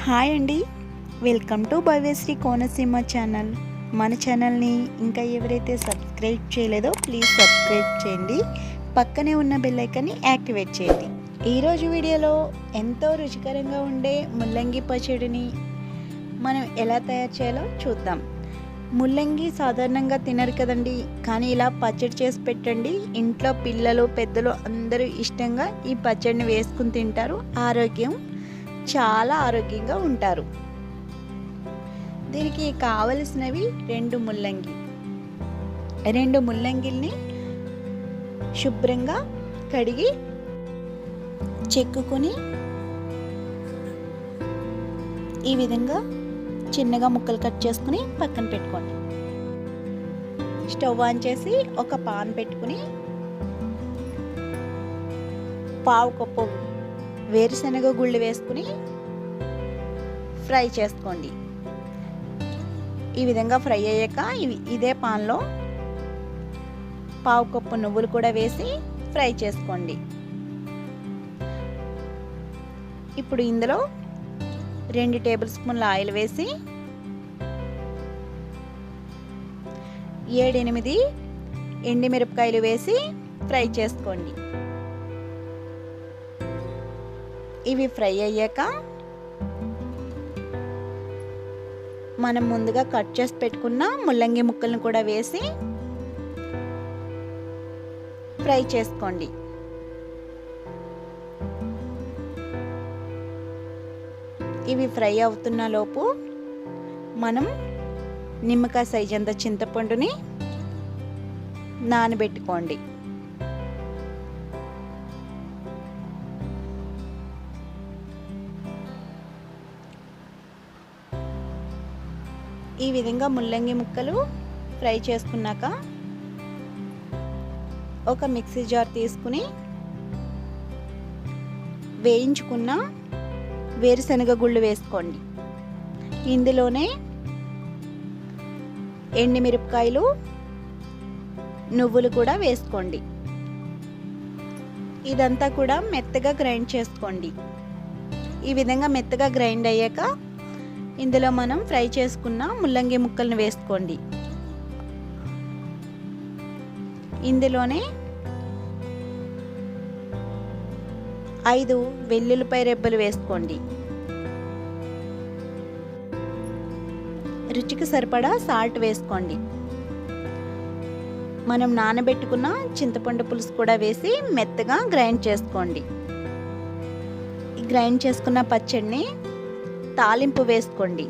Hi అండి, welcome to Bhavyasri Konaseema channel. మన ఛానల్ని ఇంకా ఎవరైతే సబ్స్క్రైబ్ చేయలేదో ప్లీజ్ సబ్స్క్రైబ్ చేయండి. పక్కనే ఉన్న బెల్ ఐకాన్ని యాక్టివేట్ చేయండి. ఈరోజు వీడియోలో ఎంతో రుచికరంగా ఉండే ముల్లంగి పచ్చడిని మనం ఎలా తయారు చేయాలో చూద్దాం. ముల్లంగి సాధారణంగా తినరు కదండి, కానీ ఇలా పచ్చడి చేసి పెట్టండి. ఇంట్లో పిల్లలు పెద్దలు అందరూ ఇష్టంగా ఈ పచ్చడిని వేసుకుని తింటారు. చాలా ఆరోగ్యంగా ఉంటారు. దీనికి కావలసినవి రెండు ముల్లంగిల్ని శుభ్రంగా కడిగి చెక్కుకొని ఈ విధంగా చిన్నగా ముక్కలు కట్ చేసుకుని పక్కన పెట్టుకోండి. స్టవ్ ఆన్ చేసి ఒక పాన్ పెట్టుకుని పావు కప్పు వేరుశనగ గుళ్ళు వేసుకుని ఫ్రై చేసుకోండి. ఈ విధంగా ఫ్రై అయ్యాక ఇదే పాన్లో పావు కప్పు నువ్వులు కూడా వేసి ఫ్రై చేసుకోండి. ఇప్పుడు ఇందులో 2 టేబుల్ స్పూన్ల ఆయిల్ వేసి 7-8 ఎండుమిరపకాయలు వేసి ఫ్రై చేసుకోండి. ఇవి ఫ్రై అయ్యాక మనం ముందుగా కట్ చేసి పెట్టుకున్న ముల్లంగి ముక్కలను కూడా వేసి ఫ్రై చేసుకోండి. ఇవి ఫ్రై అవుతున్న లోపు మనం నిమ్మకాయ సైజ్ అంత చింతపండుని నానబెట్టుకోండి. ఈ విధంగా ముల్లంగి ముక్కలు ఫ్రై చేసుకున్నాక ఒక మిక్సీ జార్ తీసుకుని వేయించుకున్న వేరుశనగ గుళ్ళు వేసుకోండి. ఇందులోనే ఎండుమిరపకాయలు నువ్వులు కూడా వేసుకోండి. ఇదంతా కూడా మెత్తగా గ్రైండ్ చేసుకోండి. ఈ విధంగా మెత్తగా గ్రైండ్ అయ్యాక ఇందులో మనం ఫ్రై చేసుకున్న ముల్లంగి ముక్కలను వేసుకోండి. ఇందులోనే 5 వెల్లుల్లిపాయ రెబ్బలు వేసుకోండి. రుచికి సరిపడా సాల్ట్ వేసుకోండి. మనం నానబెట్టుకున్న చింతపండు పులుసు కూడా వేసి మెత్తగా గ్రైండ్ చేసుకోండి. ఈ గ్రైండ్ చేసుకున్న పచ్చడిని తాలింపు వేసుకోండి.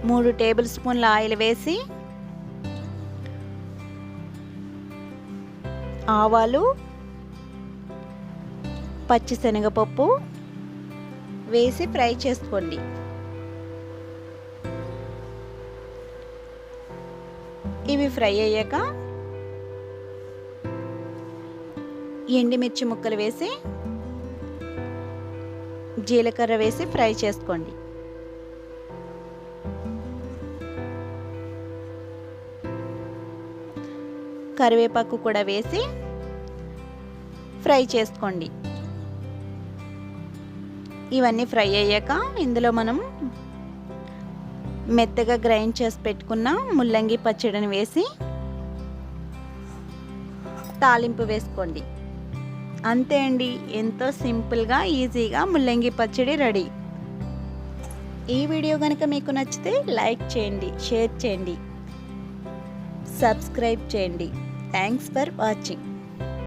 మూడు టేబుల్ స్పూన్ల ఆయిల్ వేసి ఆవాలు, పచ్చిశనగపప్పు వేసి ఫ్రై చేసుకోండి. ఇవి ఫ్రై అయ్యాక ఎండుమిర్చి ముక్కలు వేసి జీలకర్ర వేసి ఫ్రై చేసుకోండి. కరివేపాకు కూడా వేసి ఫ్రై చేసుకోండి. ఇవన్నీ ఫ్రై అయ్యాక ఇందులో మనం మెత్తగా గ్రైండ్ చేసి పెట్టుకున్న ముల్లంగి పచ్చడిని వేసి తాలింపు వేసుకోండి. అంతే అండి, ఎంతో సింపుల్గా ఈజీగా ముల్లంగి పచ్చడి రెడీ. ఈ వీడియో కనుక మీకు నచ్చితే లైక్ చేయండి, షేర్ చేయండి, సబ్స్క్రైబ్ చేయండి. Thanks for watching.